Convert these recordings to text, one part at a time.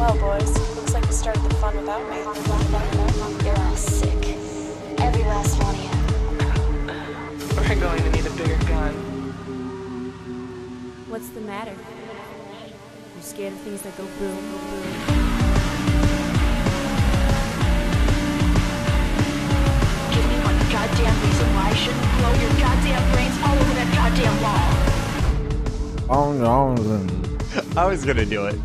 Well, boys, looks like you started the fun without me. You're all sick. Every last one of you. We're going to need a bigger gun. What's the matter? You scared of things that go boom, boom, boom? Give me one goddamn reason why I shouldn't blow your goddamn brains all over that goddamn wall. Oh no. I was gonna do it.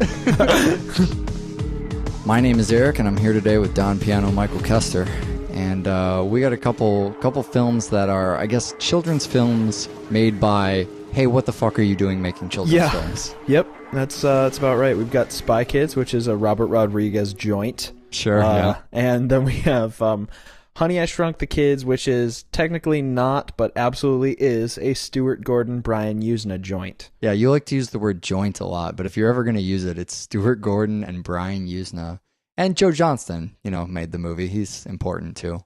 My name is Eric, and I'm here today with Don Piano and Michael Kester. And we got a couple films that are, I guess, children's films made by, hey, what the fuck are you doing making children's films? Yep, that's about right. We've got Spy Kids, which is a Robert Rodriguez joint. Sure, yeah. And then we have Honey, I Shrunk the Kids, which is technically not, but absolutely is, a Stuart Gordon, Brian Usna joint. Yeah, you like to use the word joint a lot, but if you're ever going to use it, it's Stuart Gordon and Brian Usna. And Joe Johnston, made the movie. He's important, too.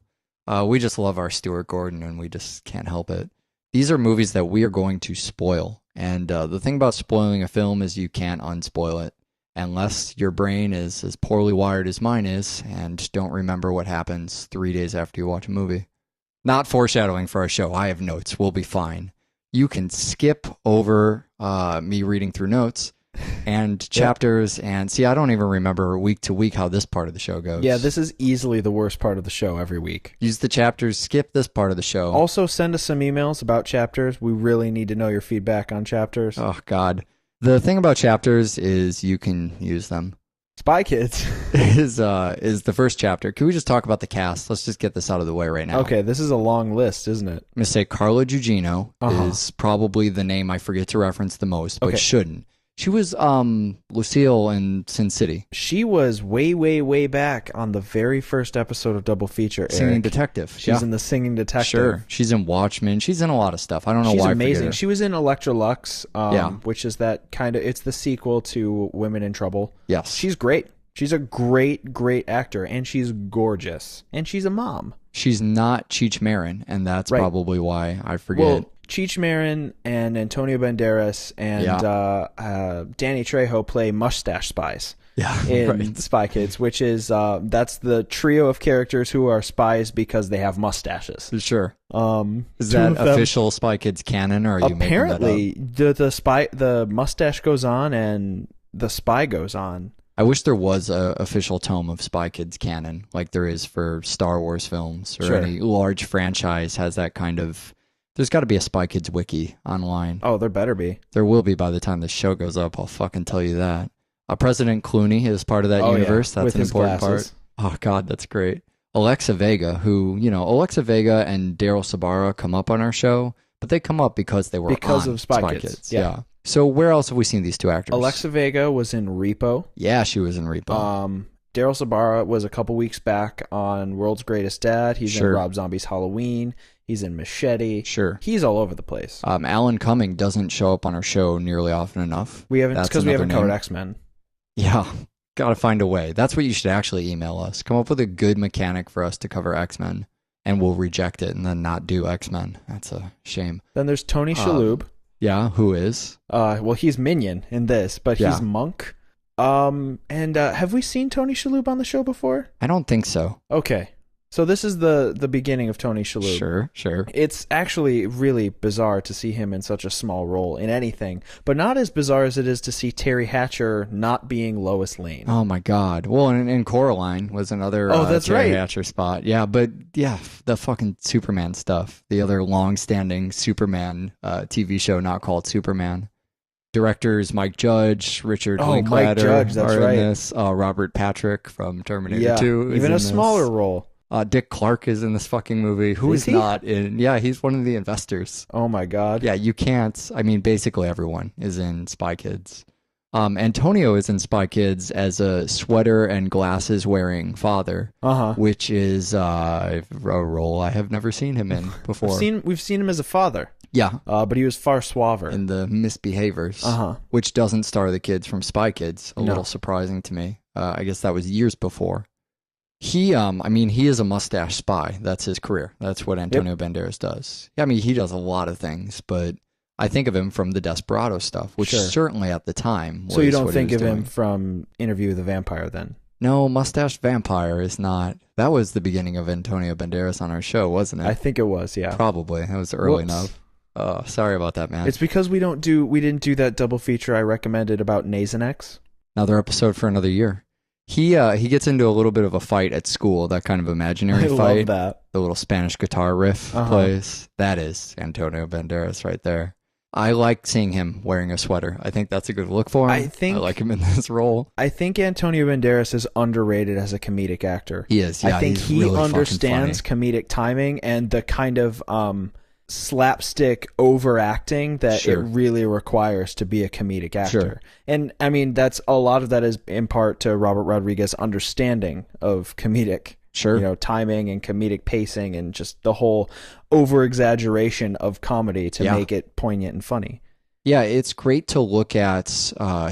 We just love our Stuart Gordon, and we just can't help it. These are movies that we are going to spoil. And the thing about spoiling a film is you can't unspoil it. Unless your brain is as poorly wired as mine is and don't remember what happens 3 days after you watch a movie. Not foreshadowing for our show. I have notes. We'll be fine. You can skip over me reading through notes and chapters and see, I don't even remember week to week how this part of the show goes. Yeah, this is easily the worst part of the show every week. Use the chapters, skip this part of the show. Also, send us some emails about chapters. We really need to know your feedback on chapters. Oh, God. The thing about chapters is you can use them. Spy Kids is the first chapter. Can we just talk about the cast? Let's just get this out of the way right now. Okay, this is a long list, isn't it? I'm going to say Carla Gugino is probably the name I forget to reference the most, but shouldn't. She was Lucille in Sin City. She was way, way, way back on the very first episode of Double Feature, Eric. Singing Detective. She's in The Singing Detective. Sure. She's in Watchmen. She's in a lot of stuff. I don't know why. She's amazing. She was in Electrolux, Yeah. which is that kind of, it's the sequel to Women in Trouble. Yes. She's great. She's a great, great actor, and she's gorgeous. And she's a mom. She's not Cheech Marin, and that's probably why I forget. Well, Cheech Marin and Antonio Banderas and Danny Trejo play mustache spies in Spy Kids, which is that's the trio of characters who are spies because they have mustaches. Sure. Is that official Spy Kids canon, or are you apparently making that up? the mustache goes on and the spy goes on. I wish there was a official tome of Spy Kids canon, like there is for Star Wars films or any large franchise has that kind of. There's got to be a Spy Kids wiki online. Oh, there better be. There will be by the time this show goes up. I'll fucking tell you that. President Clooney is part of that universe. Yeah. That's an important part. Oh, God, that's great. Alexa Vega, who, Alexa Vega and Daryl Sabara come up on our show, but they come up because they were on of Spy Kids. Yeah. So where else have we seen these two actors? Alexa Vega was in Repo. Yeah, she was in Repo. Daryl Sabara was a couple weeks back on World's Greatest Dad. He's in Rob Zombie's Halloween. He's in Machete. Sure. He's all over the place. Alan Cumming doesn't show up on our show nearly often enough. It's because we haven't covered X-Men. Yeah. Gotta find a way. That's what you should actually email us. Come up with a good mechanic for us to cover X-Men, and we'll reject it and then not do X-Men. That's a shame. Then there's Tony Shalhoub. Yeah, who is? Well, he's Minion in this, but he's Monk. And have we seen Tony Shalhoub on the show before? I don't think so. Okay. So this is the beginning of Tony Shalhoub. Sure. It's actually really bizarre to see him in such a small role in anything, but not as bizarre as it is to see Terry Hatcher not being Lois Lane. Oh my God. Well, and Coraline was another Terry Hatcher spot. Yeah, but the fucking Superman stuff. The other long-standing Superman TV show not called Superman. Directors Mike Judge, Richard Linklater Mike Judge, that's are right. in this. Robert Patrick from Terminator 2 is even in a this. smaller role. Dick Clark is in this fucking movie. Who is not in? Yeah, he's one of the investors. Oh my God. Yeah, you can't. I mean, basically everyone is in Spy Kids. Antonio is in Spy Kids as a sweater and glasses wearing father, which is a role I have never seen him in before. We've seen him as a father. Yeah. But he was far suaver. In The Misbehaviors, which doesn't star the kids from Spy Kids. A little surprising to me. I guess that was years before. He is a mustache spy. That's his career. That's what Antonio Banderas does. Yeah, I mean, he does a lot of things, but I think of him from the Desperado stuff, which certainly at the time was So you don't what think he was of him doing. from Interview with the Vampire then? No, Mustached Vampire is not. That was the beginning of Antonio Banderas on our show, wasn't it? I think it was, yeah. Probably. That was early enough. Sorry about that, man. It's because we didn't do that double feature I recommended about Nasonex. Another episode for another year. He gets into a little bit of a fight at school, that kind of imaginary I fight. love that. The little Spanish guitar riff plays. That is Antonio Banderas right there. I like seeing him wearing a sweater. I think that's a good look for him. I like him in this role. I think Antonio Banderas is underrated as a comedic actor. He is, yeah. I think he's he really understands comedic timing and the kind of slapstick overacting that it really requires to be a comedic actor. And I mean, that's a lot of that is in part to Robert Rodriguez's understanding of comedic timing and comedic pacing and just the whole over-exaggeration of comedy to make it poignant and funny. Yeah, it's great to look at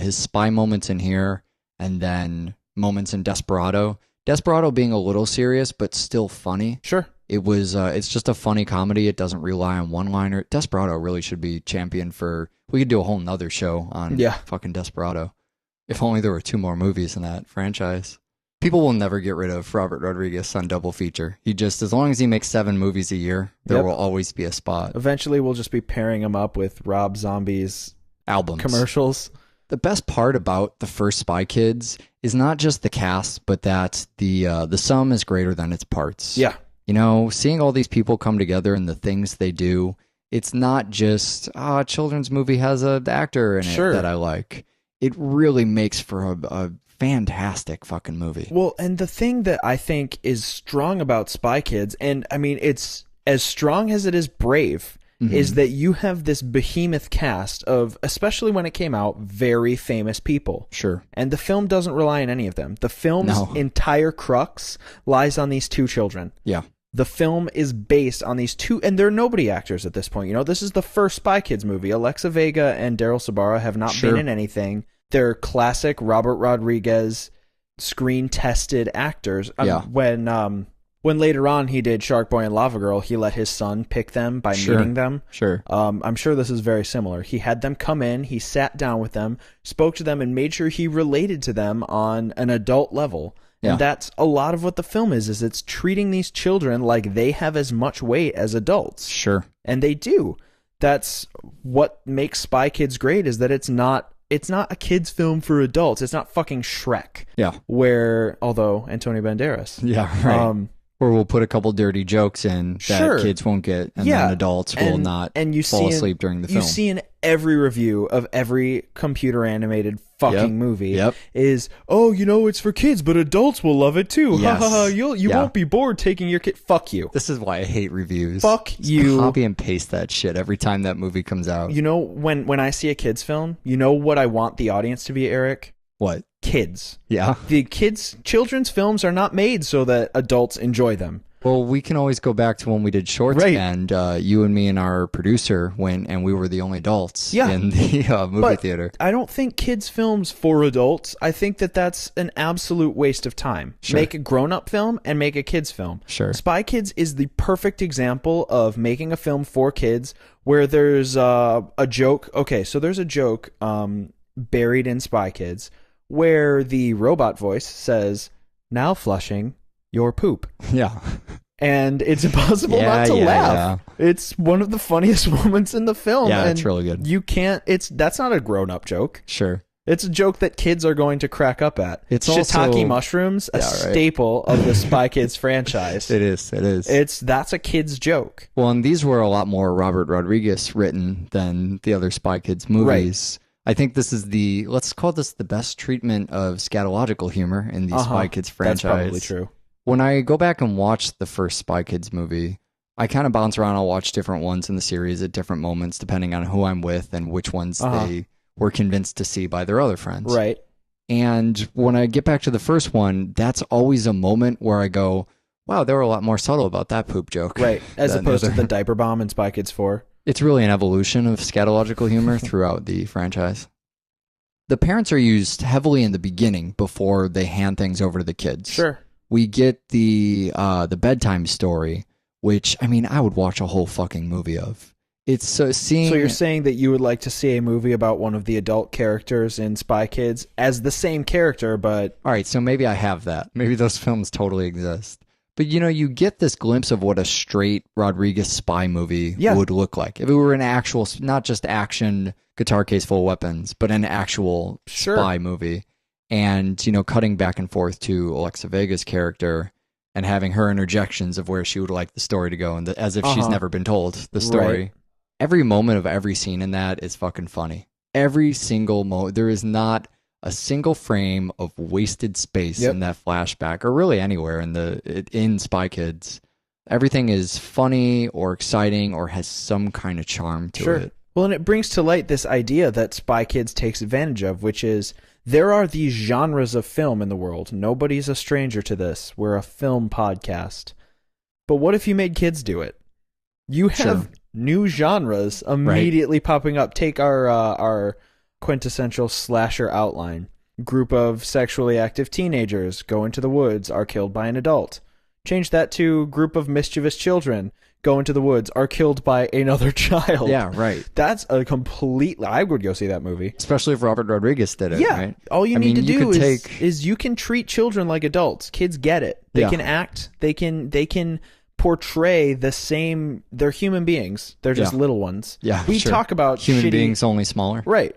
his spy moments in here and then moments in Desperado. Desperado being a little serious, but still funny. Sure. It was. It's just a funny comedy. It doesn't rely on one-liner. Desperado really should be championed for... We could do a whole nother show on fucking Desperado. If only there were 2 more movies in that franchise. People will never get rid of Robert Rodriguez on double feature. He just, as long as he makes 7 movies a year, there will always be a spot. Eventually, we'll just be pairing him up with Rob Zombie's albums, commercials. The best part about the first Spy Kids is not just the cast, but that the sum is greater than its parts. Yeah. You know, seeing all these people come together and the things they do, it's not just, a children's movie has an actor in it that I like. It really makes for a fantastic fucking movie. Well, and the thing that I think is strong about Spy Kids, and I mean, it's as strong as it is brave, is that you have this behemoth cast of, especially when it came out, very famous people. Sure. And the film doesn't rely on any of them. The film's entire crux lies on these 2 children. Yeah. The film is based on these 2, and they're nobody actors at this point. You know, this is the first Spy Kids movie. Alexa Vega and Daryl Sabara have not been in anything. They're classic Robert Rodriguez screen-tested actors. When later on he did Shark Boy and Lava Girl, he let his son pick them by meeting them. Sure. I'm sure this is very similar. He had them come in, he sat down with them, spoke to them, and made sure he related to them on an adult level. Yeah. And that's a lot of what the film is it's treating these children like they have as much weight as adults. Sure. And they do. That's what makes Spy Kids great, is that it's not a kid's film for adults. It's not fucking Shrek. Yeah. Although Antonio Banderas. Yeah, right. Or we'll put a couple dirty jokes in that kids won't get, and then adults will not fall asleep during the film. You see in every review of every computer animated fucking movie is, it's for kids, but adults will love it too. Yes. Ha ha ha, you won't be bored taking your kid. Fuck you. This is why I hate reviews. Fuck you. Copy and paste that shit every time that movie comes out. You know, when I see a kids film, you know what I want the audience to be, Eric? What? Kids. Yeah. Children's films are not made so that adults enjoy them. Well, we can always go back to when we did shorts, and you and me and our producer went, and we were the only adults in the movie theater. I don't think kids' films for adults, I think that's an absolute waste of time. Sure. Make a grown-up film and make a kids' film. Sure. Spy Kids is the perfect example of making a film for kids where there's a joke. Okay, so there's a joke buried in Spy Kids where the robot voice says, "Now flushing your poop." Yeah. And it's impossible not to laugh. Yeah. It's one of the funniest moments in the film. Yeah, and it's really good. You can't, that's not a grown-up joke. Sure. It's a joke that kids are going to crack up at. It's shiitake also, mushrooms, a staple of the Spy Kids franchise. It is. That's a kid's joke. Well, and these were a lot more Robert Rodriguez written than the other Spy Kids movies. Right. I think this is let's call this the best treatment of scatological humor in the Spy Kids franchise. That's probably true. When I go back and watch the first Spy Kids movie, I kind of bounce around. I'll watch different ones in the series at different moments, depending on who I'm with and which ones they were convinced to see by their other friends. Right. And when I get back to the first one, that's always a moment where I go, wow, they were a lot more subtle about that poop joke. Right. As opposed to the diaper bomb in Spy Kids 4. It's really an evolution of scatological humor throughout the franchise. The parents are used heavily in the beginning before they hand things over to the kids. Sure. We get the bedtime story, which, I mean, I would watch a whole fucking movie of. it's so seeing. So you're saying that you would like to see a movie about one of the adult characters in Spy Kids as the same character, but... All right, so maybe I have that. Maybe those films totally exist. But, you get this glimpse of what a straight Rodriguez spy movie would look like. If it were an actual, not just action, guitar case full of weapons, but an actual spy movie. And, cutting back and forth to Alexa Vega's character and having her interjections of where she would like the story to go, and as if she's never been told the story. Right. Every moment of every scene in that is fucking funny. Every single moment. There is not a single frame of wasted space in that flashback, or really anywhere in Spy Kids. Everything is funny or exciting or has some kind of charm to it. Well, and it brings to light this idea that Spy Kids takes advantage of, which is there are these genres of film in the world. Nobody's a stranger to this. We're a film podcast. But what if you made kids do it? You have new genres immediately popping up. Take our quintessential slasher outline. Group of sexually active teenagers go into the woods, are killed by an adult. Change that to group of mischievous children go into the woods, are killed by another child. Yeah, right. That's a complete... I would go see that movie. Especially if Robert Rodriguez did it, right? All you need to do is you can treat children like adults. Kids get it. They can act. They can portray the same... They're human beings. They're just little ones. Yeah, we talk about human beings, only smaller. Right.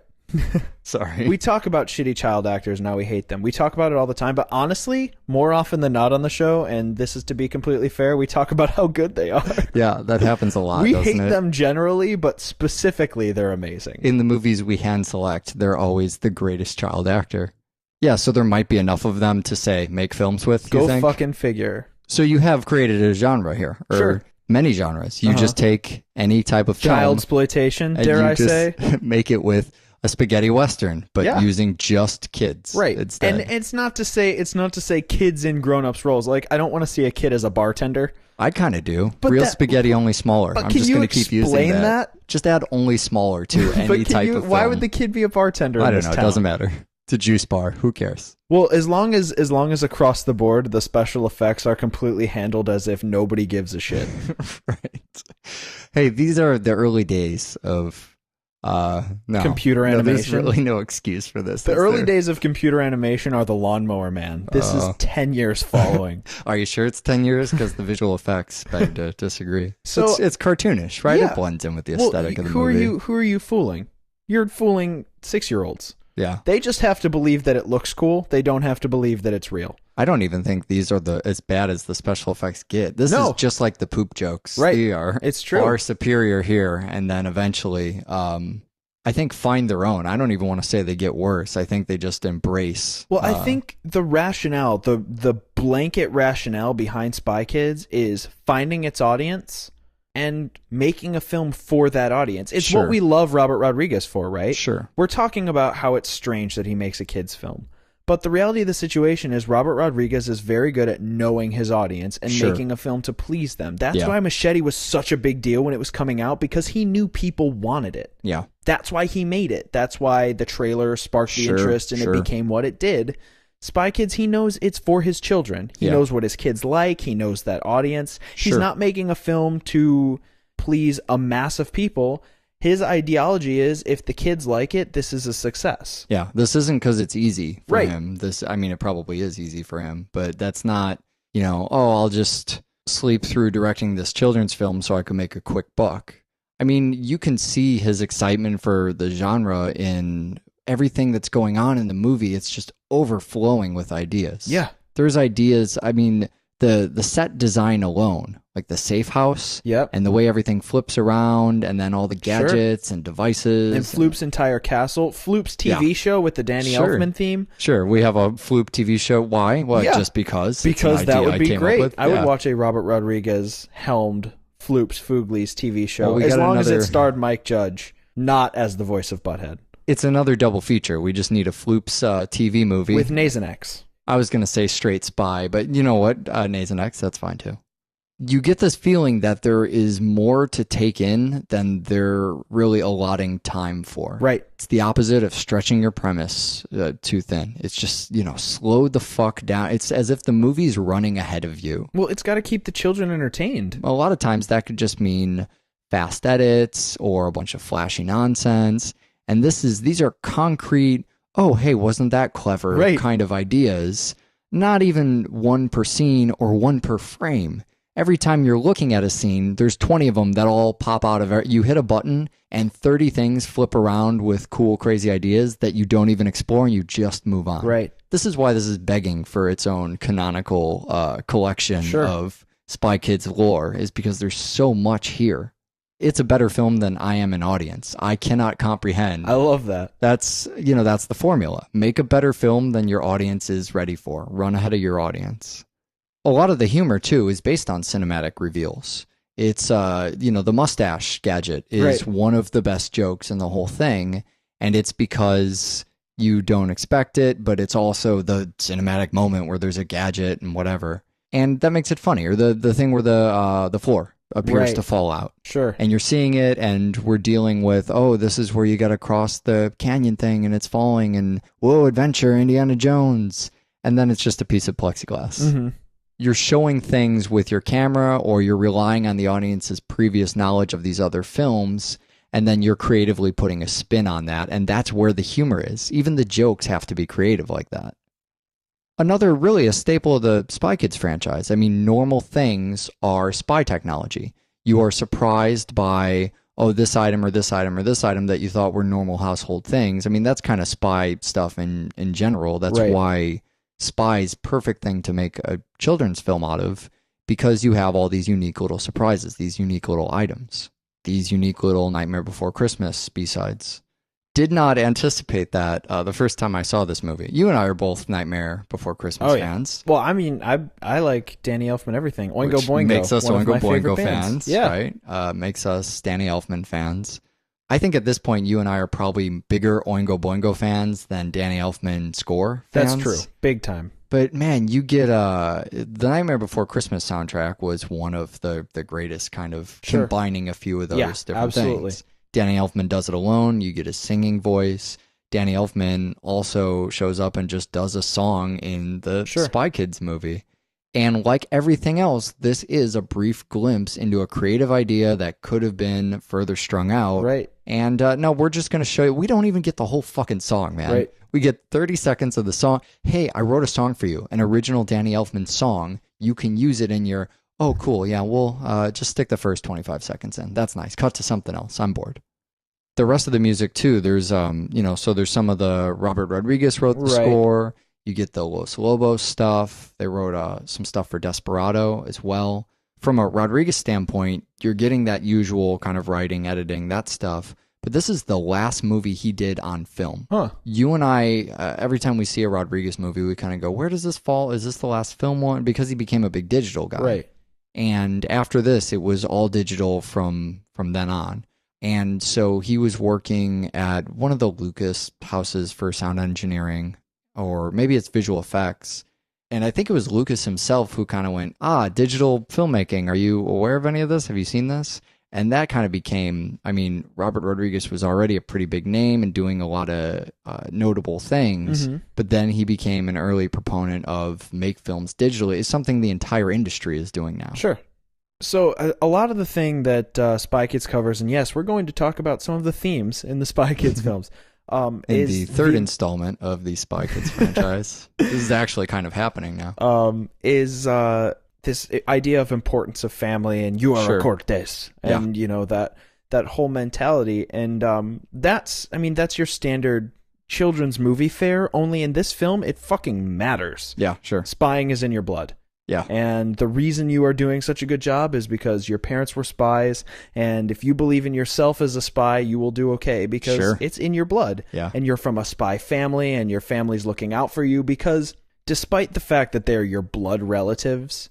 Sorry. We talk about shitty child actors and how we hate them. We talk about it all the time, but honestly, more often than not on the show, and this is to be completely fair, we talk about how good they are. Yeah, that happens a lot. We hate them generally, but specifically, they're amazing. In the movies we hand select, they're always the greatest child actor. Yeah, so there might be enough of them to say make films with. Go fucking figure. So you have created a genre here, or many genres. You just take any type of film, childsploitation, dare I say, make it with a spaghetti western, but using just kids, right? Instead. And it's not to say kids in grown-ups roles. Like, I don't want to see a kid as a bartender. I kind of do. But real spaghetti, only smaller. But I'm just going to keep using that. Just add only smaller to any type of film. Why would the kid be a bartender? I don't know. It doesn't matter. It's a juice bar. Who cares? Well, as long as across the board the special effects are completely handled as if nobody gives a shit. Right. Hey, these are the early days of computer animation. There's really no excuse for this. The early days of computer animation are the Lawnmower Man. This is 10 years following. Are you sure it's 10 years? Because the visual effects beg to disagree. So it's cartoonish, right? It blends in with the aesthetic of the movie. Who are you fooling? You're fooling 6-year-olds. Yeah. They just have to believe that it looks cool. They don't have to believe that it's real. I don't even think these are as bad as the special effects get. This is just like the poop jokes. Right. They are. It's true. Are superior here, and then eventually, I think, find their own. I don't even want to say they get worse. I think they just embrace. Well, I think the rationale, the blanket rationale behind Spy Kids is finding its audience and making a film for that audience. It's what we love Robert Rodriguez for, right? Sure. We're talking about how it's strange that he makes a kid's film. But the reality of the situation is Robert Rodriguez is very good at knowing his audience and making a film to please them. That's why Machete was such a big deal when it was coming out, because he knew people wanted it. Yeah. That's why he made it. That's why the trailer sparked the interest and it became what it did. Spy Kids, he knows it's for his children. He knows what his kids like. He knows that audience. He's not making a film to please a mass of people. His ideology is, if the kids like it, this is a success. Yeah, this isn't because it's easy for him. It probably is easy for him, but that's not, I'll just sleep through directing this children's film so I can make a quick buck. I mean, you can see his excitement for the genre in everything that's going on in the movie. It's just overflowing with ideas. Yeah. There's ideas. I mean, the set design alone, like the safe house, and the way everything flips around, and then all the gadgets and devices. And Floop's entire castle. Floop's TV show with the Danny Elfman theme. Sure, we have a Floop TV show. Why? Well, just because. Because that would be great. I would watch a Robert Rodriguez helmed Floop's Fooglies TV show, as long as it starred Mike Judge, not as the voice of Butthead. It's another double feature. We just need a Floop's TV movie. With Nasonex. I was going to say straight spy, but you know what? Nasonex, that's fine too. You get this feeling that there is more to take in than they're really allotting time for. Right. It's the opposite of stretching your premise too thin. It's just, slow the fuck down. It's as if the movie's running ahead of you. Well, it's got to keep the children entertained. A lot of times that could just mean fast edits or a bunch of flashy nonsense. And these are concrete, oh, hey, wasn't that clever kind of ideas. Not even one per scene or one per frame. Every time you're looking at a scene, there's 20 of them that all pop out of it. You hit a button and 30 things flip around with cool, crazy ideas that you don't even explore and you just move on. Right. This is why this is begging for its own canonical collection of Spy Kids lore, is because there's so much here. It's a better film than I am an audience. I cannot comprehend. I love that. That's the formula. Make a better film than your audience is ready for. Run ahead of your audience. A lot of the humor, too, is based on cinematic reveals. It's, the mustache gadget is one of the best jokes in the whole thing, and it's because you don't expect it, but it's also the cinematic moment where there's a gadget and whatever, and that makes it funny. Or the thing where the floor appears to fall out. Sure. And you're seeing it, and we're dealing with, oh, this is where you got to cross the canyon thing, and it's falling, and whoa, adventure, Indiana Jones, and then it's just a piece of plexiglass. Mm-hmm. You're showing things with your camera, or you're relying on the audience's previous knowledge of these other films, and then you're creatively putting a spin on that, and that's where the humor is. Even the jokes have to be creative like that. Another, really a staple of the Spy Kids franchise. I mean, normal things are spy technology. You are surprised by, oh, this item or this item or this item that you thought were normal household things. I mean, that's kind of spy stuff in general. That's why Spy's perfect thing to make a children's film out of, because you have all these unique little surprises, these unique little items, these unique little Nightmare Before Christmas B-sides. Did not anticipate that the first time I saw this movie. You and I are both Nightmare Before Christmas fans. Well, I mean, I like Danny Elfman everything. Oingo Which Boingo makes us one Oingo of my Boingo favorite bands. fans, right? Makes us Danny Elfman fans. I think at this point, you and I are probably bigger Oingo Boingo fans than Danny Elfman score fans. That's true. Big time. But man, you get the Nightmare Before Christmas soundtrack was one of the greatest, kind of combining a few of those different things. Danny Elfman does it alone. You get a singing voice. Danny Elfman also shows up and just does a song in the Spy Kids movie. And like everything else, this is a brief glimpse into a creative idea that could have been further strung out. Right. And no, we're just going to show you. We don't even get the whole fucking song, man. Right. We get 30 seconds of the song. Hey, I wrote a song for you, an original Danny Elfman song. You can use it in your, oh, cool. Yeah, we'll just stick the first 25 seconds in. That's nice. Cut to something else. I'm bored. The rest of the music, too, there's, so there's some of the Robert Rodriguez wrote the score. You get the Los Lobos stuff. They wrote some stuff for Desperado as well. From a Rodriguez standpoint, you're getting that usual kind of writing, editing, that stuff. But this is the last movie he did on film. Huh. You and I, every time we see a Rodriguez movie, we kind of go, where does this fall? Is this the last film one? Because he became a big digital guy. Right. And after this, it was all digital from then on. And so he was working at one of the Lucas houses for sound engineering, or maybe it's visual effects. And I think it was Lucas himself who kind of went, digital filmmaking. Are you aware of any of this? Have you seen this? And that kind of became, I mean, Robert Rodriguez was already a pretty big name and doing a lot of notable things. Mm-hmm. But then he became an early proponent of make films digitally. It's something the entire industry is doing now. Sure. So a lot of the thing that Spy Kids covers, and yes, we're going to talk about some of the themes in the Spy Kids films. In the third installment of the Spy Kids franchise. This is actually kind of happening now. Is this idea of importance of family, and you are a Cortez, and that whole mentality, and that's your standard children's movie fare. Only in this film, it fucking matters. Yeah, sure. Spying is in your blood. Yeah. And the reason you are doing such a good job is because your parents were spies, and if you believe in yourself as a spy, you will do okay because it's in your blood. Yeah. And you're from a spy family, and your family's looking out for you because despite the fact that they're your blood relatives,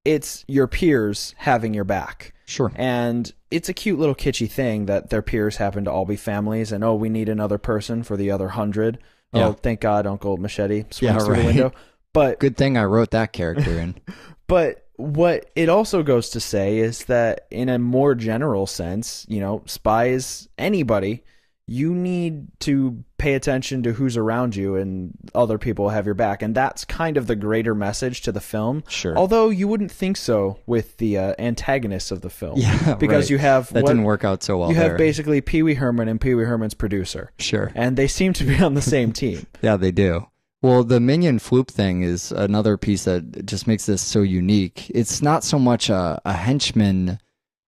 it's your peers having your back. Sure. And it's a cute little kitschy thing that their peers happen to all be families, and we need another person for the other 100. Yeah. Oh, thank God Uncle Machete swings through the window. But good thing I wrote that character in. But what it also goes to say is that in a more general sense, spies, anybody, you need to pay attention to who's around you, and other people have your back. And that's kind of the greater message to the film. Sure. Although you wouldn't think so with the antagonists of the film. Yeah, because right. you have that didn't work out so well. You there. have basically Pee Wee Herman and Pee Wee Herman's producer. Sure. And they seem to be on the same team. Yeah, they do. Well, the Minion Floop thing is another piece that just makes this so unique. It's not so much a henchman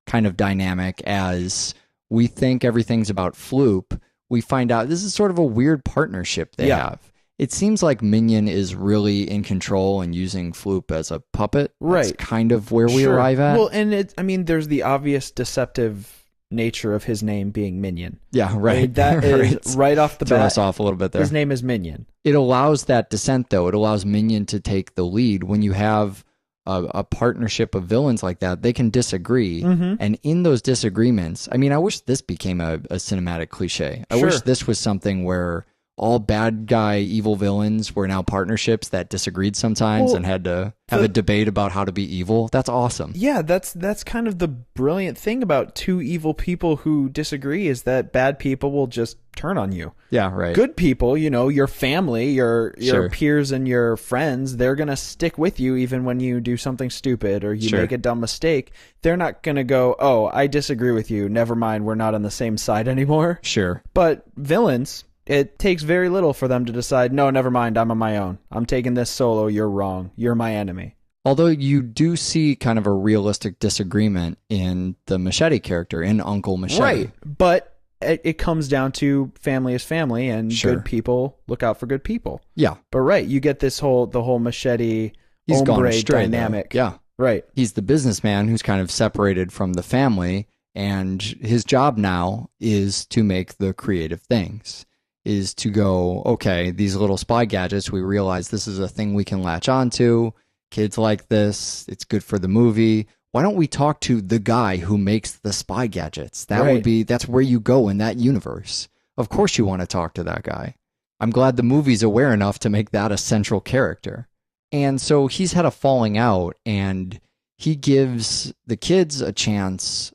kind of dynamic as we think everything's about Floop. We find out this is sort of a weird partnership they have. It seems like Minion is really in control and using Floop as a puppet. Right. That's kind of where we arrive at. Well, and there's the obvious deceptive nature of his name being Minion. Yeah, right. I mean, that is right off the bat. Throw us off a little bit there. His name is Minion. It allows that descent, though. It allows Minion to take the lead. When you have a partnership of villains like that, they can disagree. And in those disagreements, I mean, I wish this became a cinematic cliche. I wish this was something where all bad guy, evil villains were now partnerships that disagreed sometimes and had to have a debate about how to be evil. That's awesome. Yeah, that's kind of the brilliant thing about two evil people who disagree, is that bad people will just turn on you. Yeah, right. Good people, your family, your peers and your friends, they're going to stick with you even when you do something stupid or you make a dumb mistake. They're not going to go, "Oh, I disagree with you. Never mind, we're not on the same side anymore." Sure. But villains, it takes very little for them to decide, "No, never mind, I'm on my own. I'm taking this solo. You're wrong. You're my enemy." Although you do see kind of a realistic disagreement in the Machete character, in Uncle Machete. Right. But it comes down to family is family, and good people look out for good people. Yeah. But you get the whole Machete hombre dynamic. Though. Yeah. Right. He's the businessman who's kind of separated from the family, and his job now is to make the creative things. Is to go, okay, these little spy gadgets, we realize this is a thing we can latch onto. Kids like this. It's good for the movie. Why don't we talk to the guy who makes the spy gadgets? That's where you go in that universe. Of course you want to talk to that guy. I'm glad the movie's aware enough to make that a central character. And so he's had a falling out, and he gives the kids a chance,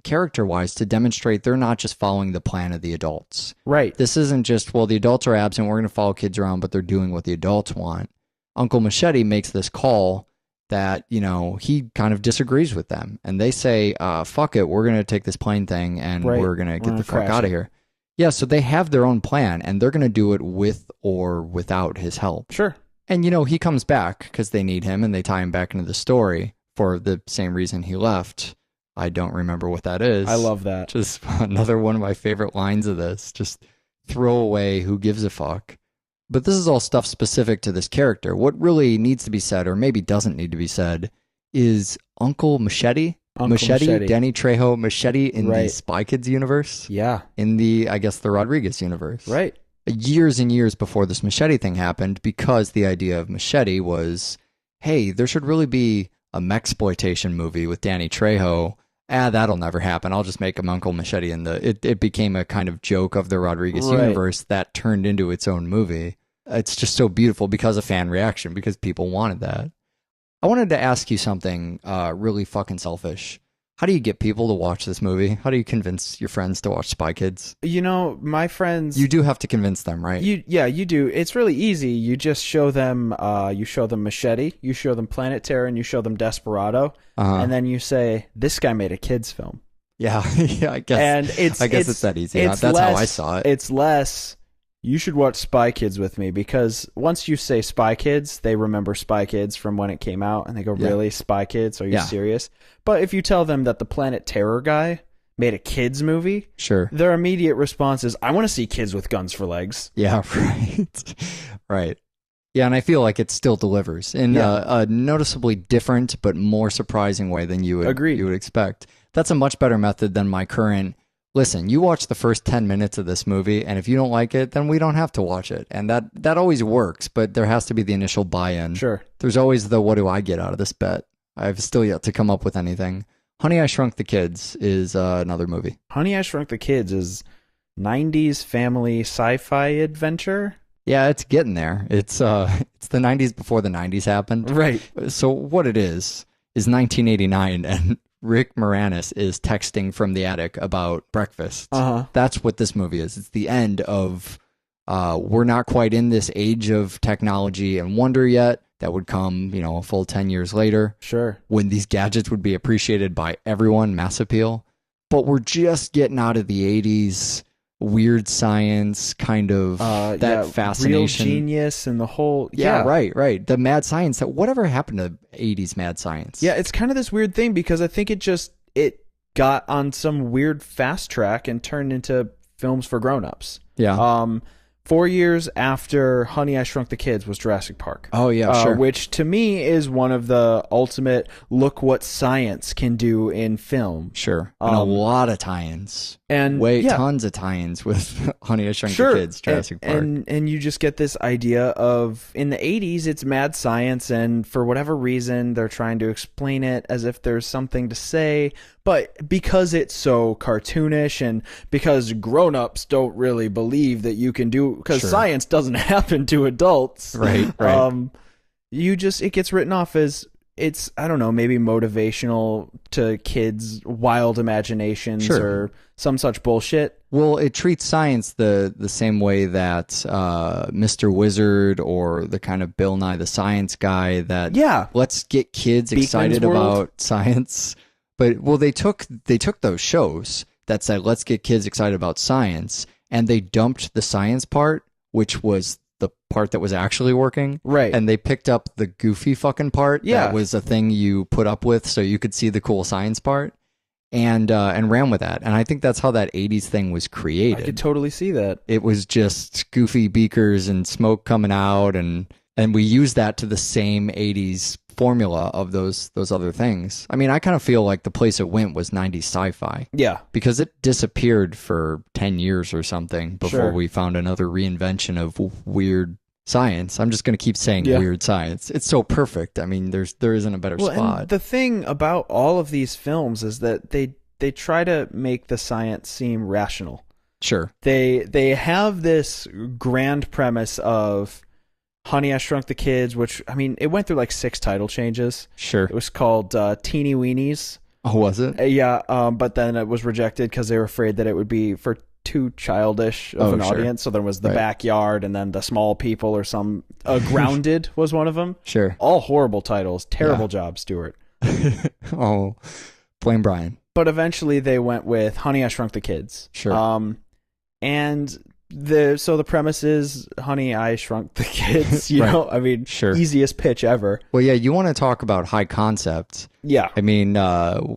character-wise, to demonstrate they're not just following the plan of the adults. Right. This isn't just, well, the adults are absent, we're going to follow kids around, but they're doing what the adults want. Uncle Machete makes this call that, he kind of disagrees with them. And they say, fuck it, we're going to take this plane thing and we're going to get the fuck out of here. Yeah, so they have their own plan, and they're going to do it with or without his help. Sure. And, he comes back because they need him, and they tie him back into the story for the same reason he left. I don't remember what that is. I love that. Just another one of my favorite lines of this. Just throw away who gives a fuck. But this is all stuff specific to this character. What really needs to be said, or maybe doesn't need to be said, is Uncle Machete. Machete, Danny Trejo Machete in the Spy Kids universe. Yeah. In the Rodriguez universe. Right. Years and years before this Machete thing happened, because the idea of Machete was, hey, there should really be a mechsploitation movie with Danny Trejo. That'll never happen. I'll just make him Uncle Machete. It became a kind of joke of the Rodriguez universe that turned into its own movie. It's just so beautiful because of fan reaction, because people wanted that. I wanted to ask you something really fucking selfish. How do you get people to watch this movie? How do you convince your friends to watch Spy Kids? My friends... You do have to convince them, right? You do. It's really easy. You just show them Machete, you show them Planet Terror, and you show them Desperado, and then you say, this guy made a kids film. Yeah, I guess. And I guess it's that easy. That's how I saw it. It's less... You should watch Spy Kids with me, because once you say Spy Kids, they remember Spy Kids from when it came out, and they go, really? Spy Kids? Are you serious? But if you tell them that the Planet Terror guy made a kids movie, sure, their immediate response is, I want to see kids with guns for legs. Yeah, right. Right. Yeah, and I feel like it still delivers in a noticeably different but more surprising way than you would expect. That's a much better method than my current... Listen, you watch the first 10 minutes of this movie, and if you don't like it, then we don't have to watch it. And that always works, but there has to be the initial buy-in. Sure. There's always the, what do I get out of this bet? I've still yet to come up with anything. Honey, I Shrunk the Kids is another movie. Honey, I Shrunk the Kids is 90s family sci-fi adventure. Yeah, it's getting there. It's the 90s before the 90s happened. Right. So what it is 1989, and Rick Moranis is texting from the attic about breakfast. That's what this movie is. It's the end of we're not quite in this age of technology and wonder yet. That would come, a full 10 years later. Sure. When these gadgets would be appreciated by everyone, mass appeal. But we're just getting out of the 80s, weird science, kind of that fascination. Real genius and the whole... Yeah, right. The mad science. Whatever happened to 80s mad science? Yeah, it's kind of this weird thing because I think it got on some weird fast track and turned into films for grown-ups. Yeah. 4 years after Honey, I Shrunk the Kids was Jurassic Park. Oh, yeah, sure. Which to me is one of the ultimate look what science can do in film. Sure. And a lot of tie-ins. And tons of tie-ins with Honey, I Shrunk the Kids, Jurassic Park. And you just get this idea of, in the 80s, it's mad science, and for whatever reason, they're trying to explain it as if there's something to say, but because it's so cartoonish and because grown-ups don't really believe that you can do, because science doesn't happen to adults. Right. It gets written off as, it's, I don't know, maybe motivational to kids' wild imaginations or some such bullshit. Well, it treats science the same way that Mr. Wizard or the kind of Bill Nye the Science Guy that let's get kids excited about science. But they took those shows that said let's get kids excited about science, and they dumped the science part, which was the part that was actually working. Right. And they picked up the goofy fucking part that was a thing you put up with so you could see the cool science part and ran with that. And I think that's how that 80s thing was created. I could totally see that. It was just goofy beakers and smoke coming out, and we used that to the same 80s formula of those other things. I mean, I kind of feel like the place it went was 90s sci-fi. Yeah. Because it disappeared for 10 years or something before we found another reinvention of weird science. I'm just going to keep saying weird science. It's so perfect. I mean, there isn't a better spot. And the thing about all of these films is that they try to make the science seem rational. Sure. They have this grand premise of Honey, I Shrunk the Kids, which, I mean, it went through like 6 title changes. Sure. It was called Teeny Weenies. Oh, was it? But then it was rejected because they were afraid that it would be for too childish of an audience. So there was The Backyard and then The Small People or some... Grounded was one of them. Sure. All horrible titles. Terrible job, Stuart. Oh, blame Brian. But eventually they went with Honey, I Shrunk the Kids. Sure. And... So the premise is Honey, I Shrunk the Kids, you know? I mean, easiest pitch ever. Well, yeah, you want to talk about high concept. Yeah. I mean,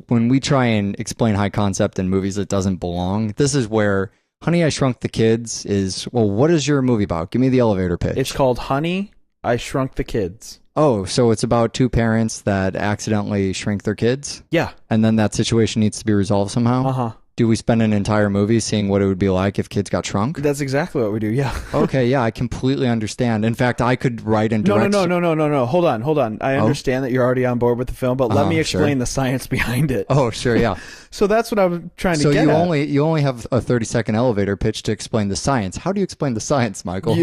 when we try and explain high concept in movies that doesn't belong, this is where Honey, I Shrunk the Kids is, well, what is your movie about? Give me the elevator pitch. It's called Honey, I Shrunk the Kids. Oh, so it's about 2 parents that accidentally shrink their kids? Yeah. And then that situation needs to be resolved somehow? Uh-huh. Do we spend an entire movie seeing what it would be like if kids got shrunk? That's exactly what we do, yeah. Okay, yeah, I completely understand. In fact, I could write and direct... No. Hold on. I understand that you're already on board with the film, but let me explain the science behind it. Oh, sure, yeah. So that's what I was trying to get at. So you only have a 30-second elevator pitch to explain the science. How do you explain the science, Michael?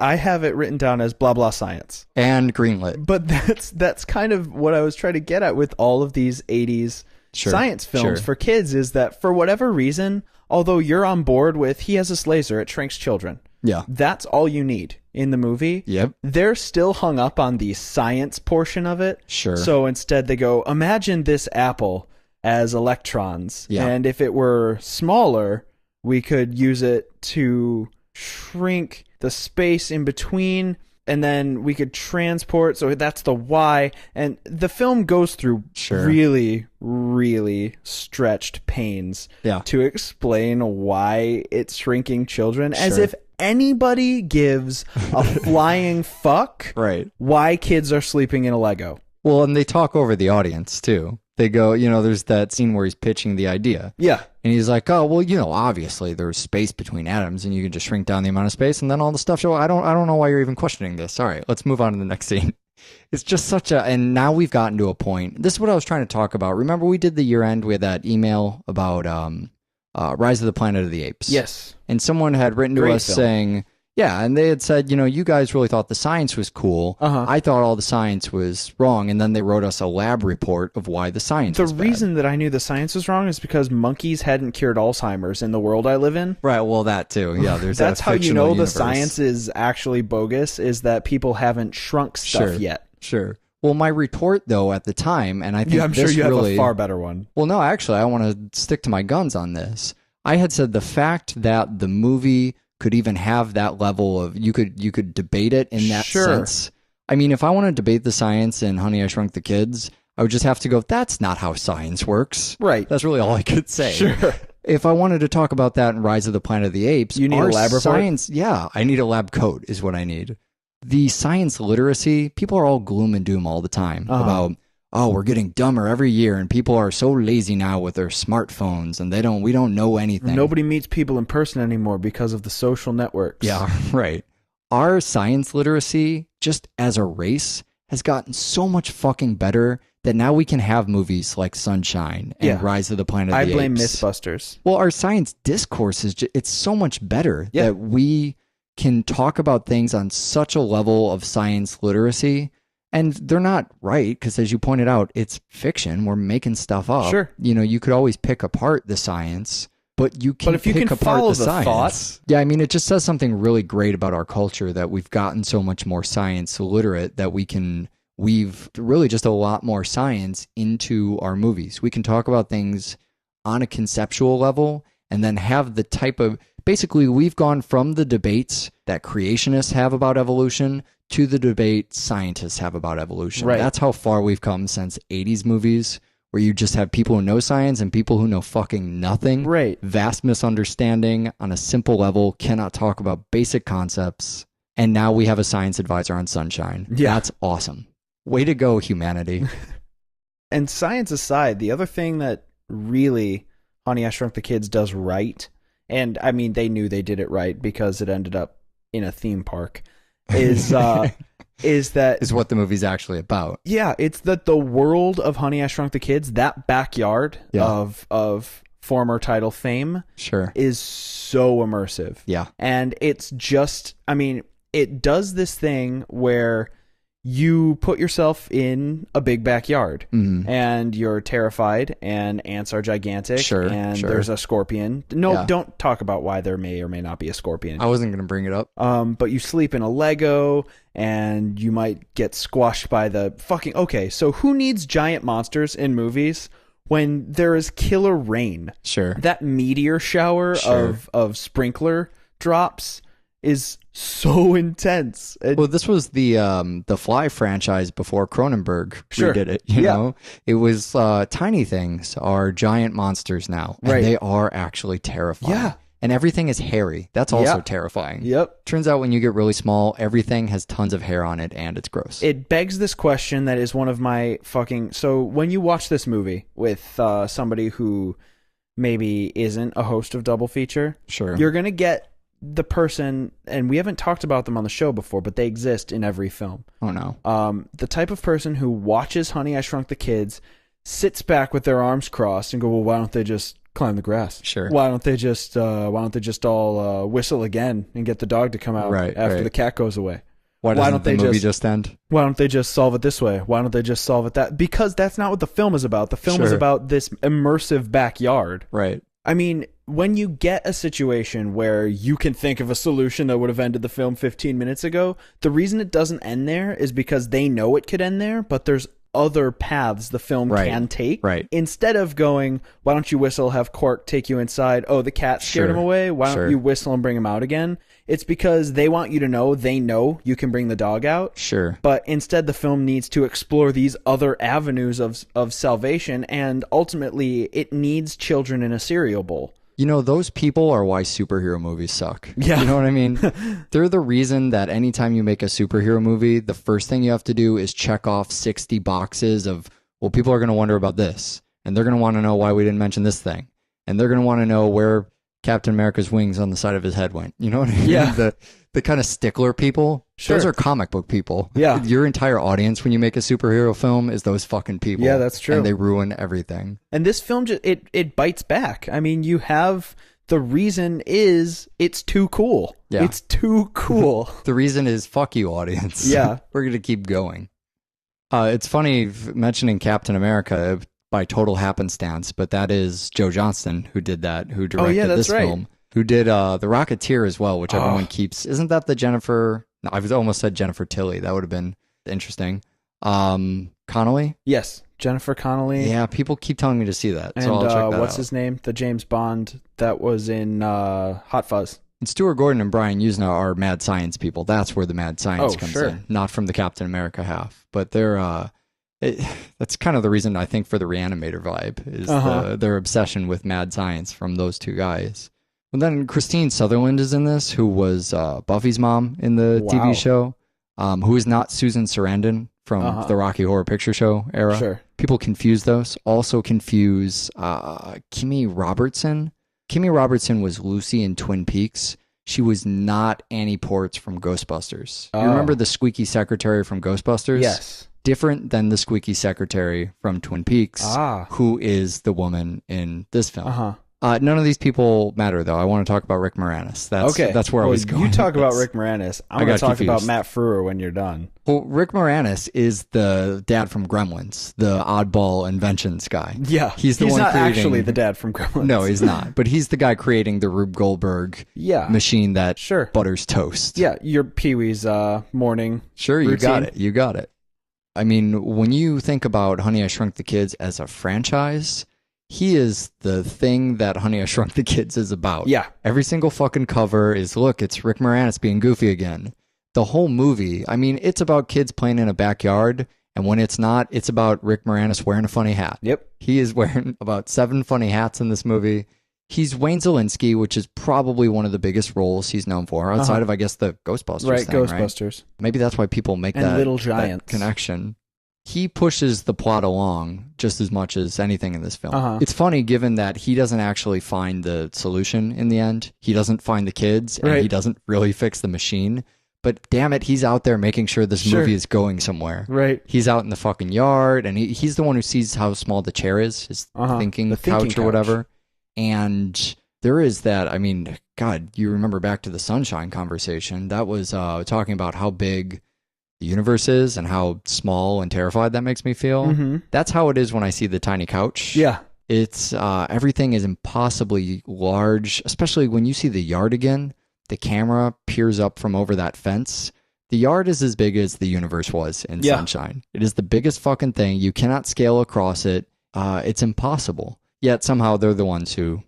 I have it written down as blah, blah, science. And greenlit. But that's kind of what I was trying to get at with all of these 80s... science films for kids, is that for whatever reason, although you're on board with he has this laser, it shrinks children. Yeah. That's all you need in the movie. Yep. They're still hung up on the science portion of it. Sure. So instead they go, imagine this apple as electrons. Yeah. And if it were smaller, we could use it to shrink the space in between, and then we could transport, so that's the Y. And the film goes through really, really stretched pains to explain why it's shrinking children, as if anybody gives a flying fuck why kids are sleeping in a Lego. Well, and they talk over the audience, too. They go, there's that scene where he's pitching the idea. Yeah. And he's like, oh, well, obviously there's space between atoms and you can just shrink down the amount of space and then all the stuff. I don't know why you're even questioning this. All right, let's move on to the next scene. It's just and now we've gotten to a point. This is what I was trying to talk about. Remember we did the year end, we had that email about Rise of the Planet of the Apes. Yes. And someone had written to us saying, Yeah, and they had said, you guys really thought the science was cool. I thought all the science was wrong, and then they wrote us a lab report of why the science was bad. The reason that I knew the science was wrong is because monkeys hadn't cured Alzheimer's in the world I live in. Right, well, that too. Yeah, there's That's that how you know universe. the science is actually bogus, is that people haven't shrunk stuff yet. Sure. Well, my retort, though, at the time, and I think I'm sure you really, have a far better one. Well, no, actually, I want to stick to my guns on this. I had said the fact that the movie could even have that level of you could debate it in that sense. I mean, if I want to debate the science in Honey, I Shrunk the Kids, I would just have to go, that's not how science works. Right. That's really all I could say. Sure. If I wanted to talk about that in Rise of the Planet of the Apes, you need a lab report? Science, yeah, I need a lab coat is what I need. The science literacy, people are all gloom and doom all the time about, we're getting dumber every year, and people are so lazy now with their smartphones, and we don't know anything. Nobody meets people in person anymore because of the social networks. Yeah, right. Our science literacy, just as a race, has gotten so much fucking better that now we can have movies like Sunshine and Rise of the Planet of the Apes. I blame Mythbusters. Well, our science discourse is it's so much better that we can talk about things on such a level of science literacy. And they're not right, because as you pointed out, it's fiction. We're making stuff up. Sure. You could always pick apart the science, but you can if you pick can apart follow the science. thought. Yeah, I mean, it just says something really great about our culture that we've gotten so much more science literate that we can weave really just a lot more science into our movies. We can talk about things on a conceptual level and then have the type of... Basically, we've gone from the debates that creationists have about evolution to the debate scientists have about evolution. Right. That's how far we've come since 80s movies, where you just have people who know science and people who know fucking nothing. Right. Vast misunderstanding on a simple level, cannot talk about basic concepts. And now we have a science advisor on Sunshine. Yeah. That's awesome. Way to go, humanity. And science aside, the other thing that really Honey, I Shrunk the Kids does right, and I mean, they knew they did it right because it ended up in a theme park, is what the movie's actually about. Yeah, it's that the world of Honey, I Shrunk the Kids, that backyard of former title fame, is so immersive. Yeah. And it's just, I mean, it does this thing where you put yourself in a big backyard and you're terrified and ants are gigantic and there's a scorpion. Don't talk about why there may or may not be a scorpion. I wasn't going to bring it up. But you sleep in a Lego and you might get squashed by the fucking... Okay, so who needs giant monsters in movies when there is killer rain? Sure. That meteor shower of sprinkler drops is so intense. Well, this was the Fly franchise before Cronenberg redid it. You know, it was tiny things are giant monsters now, and they are actually terrifying. Yeah, and everything is hairy. That's also terrifying. Yep. Turns out when you get really small, everything has tons of hair on it, and it's gross. It begs this question that is one of my fucking... So when you watch this movie with somebody who maybe isn't a host of Double Feature, you're gonna get the person, and we haven't talked about them on the show before, but they exist in every film. Oh no. The type of person who watches Honey, I Shrunk the Kids, sits back with their arms crossed and go, well, why don't they just climb the grass? Sure. Why don't they just all whistle again and get the dog to come out after the cat goes away? Why don't the movie just end? Why don't they just solve it this way? Why don't they just solve it that? Because that's not what the film is about. The film is about this immersive backyard. Right. I mean, when you get a situation where you can think of a solution that would have ended the film 15 minutes ago, the reason it doesn't end there is because they know it could end there, but there's other paths the film can take. Right. Instead of going, why don't you whistle, have Quark take you inside? Oh, the cat scared him away. Why don't you whistle and bring him out again? It's because they want you to know they know you can bring the dog out. Sure. But instead the film needs to explore these other avenues of salvation, and ultimately it needs children in a cereal bowl. You know, those people are why superhero movies suck. Yeah. You know what I mean? They're the reason that anytime you make a superhero movie, the first thing you have to do is check off 60 boxes of, well, people are going to wonder about this, and they're going to want to know why we didn't mention this thing, and they're going to want to know where Captain America's wings on the side of his head went. You know what I mean? Yeah. The kind of stickler people, those are comic book people. Yeah. Your entire audience when you make a superhero film is those fucking people. Yeah, that's true. And they ruin everything. And this film, it bites back. I mean, you have the reason is it's too cool. Yeah. It's too cool. The reason is fuck you, audience. Yeah. We're going to keep going. It's funny mentioning Captain America by total happenstance, but that is Joe Johnston who did that, who directed this film, who did The Rocketeer as well, which everyone keeps. Isn't that the Jennifer? No, I've almost said Jennifer Tilly. That would have been interesting. Connolly? Yes, Jennifer Connelly. Yeah, people keep telling me to see that. And so I'll check that what's out. his name? The James Bond that was in Hot Fuzz. And Stuart Gordon and Brian Usna are mad science people. That's where the mad science comes in, not from the Captain America half. But they're that's kind of the reason I think for the Reanimator vibe is their obsession with mad science from those two guys. And then Christine Sutherland is in this, who was Buffy's mom in the TV show, who is not Susan Sarandon from the Rocky Horror Picture Show era. Sure. People confuse those. Also confuse Kimmy Robertson. Kimmy Robertson was Lucy in Twin Peaks. She was not Annie Ports from Ghostbusters. You remember the squeaky secretary from Ghostbusters? Yes. Different than the squeaky secretary from Twin Peaks, who is the woman in this film. None of these people matter, though. I want to talk about Rick Moranis. That's where I was going. You talk about Rick Moranis. I'm going to talk about Matt Frewer when you're done. Well, Rick Moranis is the dad from Gremlins, the oddball inventions guy. Yeah. He's not creating, actually the dad from Gremlins. No, he's not. But he's the guy creating the Rube Goldberg machine that butters toast. Yeah, your Pee-wee's morning Sure, routine. You got it. I mean, when you think about Honey, I Shrunk the Kids as a franchise, he is the thing that Honey, I Shrunk the Kids is about. Yeah. Every single fucking cover is, look, it's Rick Moranis being goofy again. The whole movie, I mean, it's about kids playing in a backyard, and when it's not, it's about Rick Moranis wearing a funny hat. Yep. He is wearing about 7 funny hats in this movie. He's Wayne Zielinski, which is probably one of the biggest roles he's known for, outside of, I guess, the Ghostbusters thing, Ghostbusters. Right? Maybe that's why people make and that, Little Giants. that connection. He pushes the plot along just as much as anything in this film. It's funny, given that he doesn't actually find the solution in the end. He doesn't find the kids, and he doesn't really fix the machine. But damn it, he's out there making sure this movie is going somewhere. Right. He's out in the fucking yard, and he's the one who sees how small the chair is, his thinking couch or whatever. And there is that, I mean, God, you remember back to the Sunshine conversation. That was talking about how big the universe is and how small and terrified that makes me feel. That's how it is when I see the tiny couch. Yeah. It's everything is impossibly large, especially when you see the yard again. The camera peers up from over that fence. The yard is as big as the universe was in Sunshine. It is the biggest fucking thing. You cannot scale across it. It's impossible. Yet somehow they're the ones who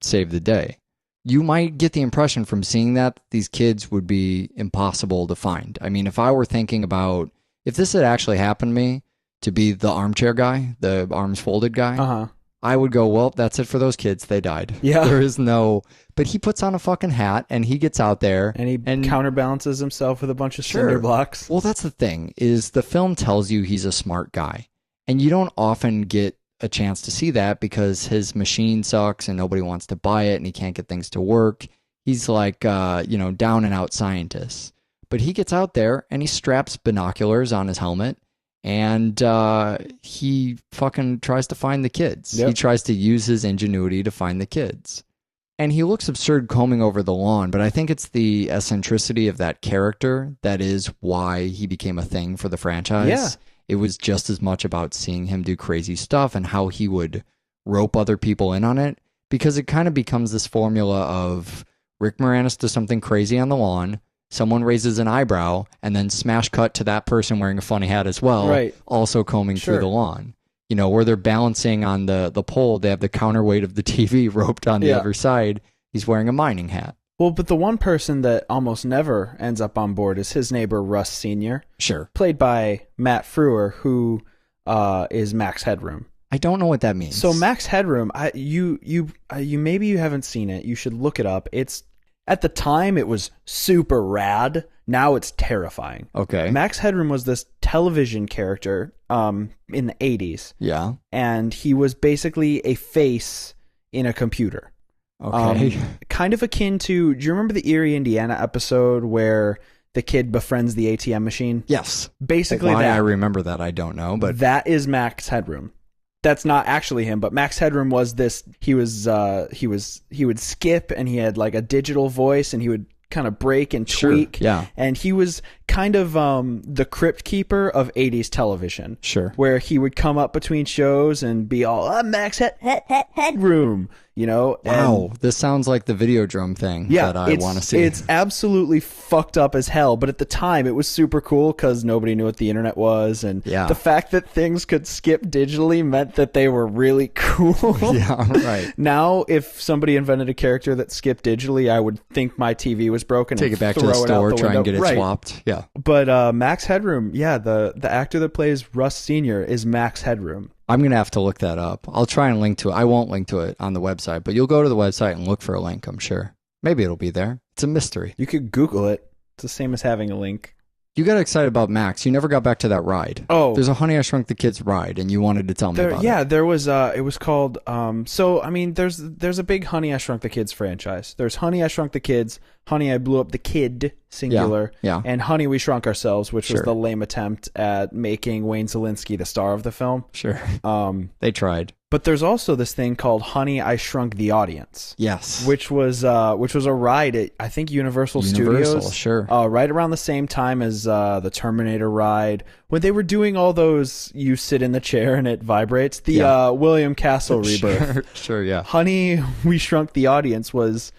save the day. You might get the impression from seeing that these kids would be impossible to find. I mean, if I were thinking about, if this had actually happened to me, to be the armchair guy, the arms folded guy, I would go, well, that's it for those kids. They died. Yeah. There is no, but he puts on a fucking hat and he gets out there. And he counterbalances himself with a bunch of cinder blocks. Well, that's the thing, is the film tells you he's a smart guy. And you don't often get a chance to see that because his machine sucks and nobody wants to buy it and he can't get things to work. He's like, down and out scientist. But he gets out there and he straps binoculars on his helmet and he fucking tries to find the kids. Yep. He tries to use his ingenuity to find the kids. And he looks absurd combing over the lawn, but I think it's the eccentricity of that character that is why he became a thing for the franchise. Yeah. It was just as much about seeing him do crazy stuff and how he would rope other people in on it, because it kind of becomes this formula of Rick Moranis does something crazy on the lawn, someone raises an eyebrow, and then smash cut to that person wearing a funny hat as well, also combing through the lawn. You know, where they're balancing on the pole, they have the counterweight of the TV roped on the other side. He's wearing a mining hat. Well, but the one person that almost never ends up on board is his neighbor, Russ Sr. Sure. Played by Matt Frewer, who is Max Headroom. I don't know what that means. So Max Headroom, you maybe you haven't seen it. You should look it up. It's, at the time, it was super rad. Now it's terrifying. Okay. Max Headroom was this television character in the 80s. Yeah. And he was basically a face in a computer. Okay. Kind of akin to, do you remember the Erie, Indiana episode where the kid befriends the ATM machine? Yes. Basically why that. I remember that, I don't know, but that is Max Headroom. that's not actually him, but Max Headroom was this. He would skip, and he had like a digital voice, and he would kind of break and tweak. Sure, yeah. And he was kind of the crypt keeper of 80s television. Sure. Where he would come up between shows and be all, Max Headroom, you know? Wow, And this sounds like the Videodrome thing that I want to see. It's absolutely fucked up as hell, but at the time it was super cool because nobody knew what the internet was, and the fact that things could skip digitally meant that they were really cool. Yeah, right. Now, if somebody invented a character that skipped digitally, I would think my TV was broken. Take and it back to the store, try and get it swapped. Yeah. But Max Headroom, the actor that plays Russ Sr. is Max Headroom. I'm going to have to look that up. I'll try and link to it. I won't link to it on the website, but you'll go to the website and look for a link, I'm sure. Maybe it'll be there. It's a mystery. You could Google it. It's the same as having a link. You got excited about Max. You never got back to that ride. Oh. There's a Honey, I Shrunk the Kids ride, and you wanted to tell me about it. Yeah, there was, it was called, there's a big Honey, I Shrunk the Kids franchise. There's Honey, I Shrunk the Kids, Honey, I Blew Up the Kid, singular, and Honey, We Shrunk Ourselves, which was the lame attempt at making Wayne Szalinski the star of the film. Sure. They tried. But there's also this thing called Honey, I Shrunk the Audience. Yes. Which was a ride at, I think, Universal Studios. Sure. Right around the same time as the Terminator ride. When they were doing all those, you sit in the chair and it vibrates. The William Castle rebirth. Sure, yeah. Honey, We Shrunk the Audience was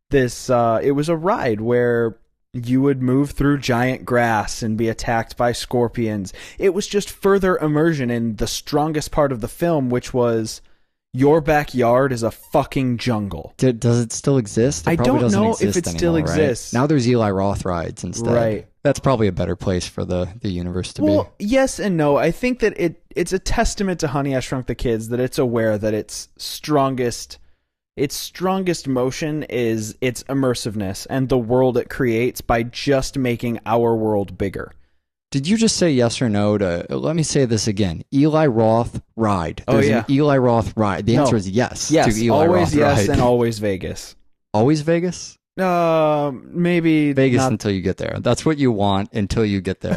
this, it was a ride where you would move through giant grass and be attacked by scorpions. It was just further immersion in the strongest part of the film, which was your backyard is a fucking jungle. Does it still exist? I don't know if it still exists. Now there's Eli Roth rides instead. Right. That's probably a better place for the universe to be. Well, yes and no. I think that it's a testament to Honey, I Shrunk the Kids that it's aware that its strongest motion is its immersiveness and the world it creates by just making our world bigger. Did you just say yes or no to, let me say this again, Eli Roth ride? There's an Eli Roth ride. The answer is yes to Eli always Roth yes ride. And always Vegas. Always Vegas? Maybe Vegas not. until you get there. That's what you want until you get there.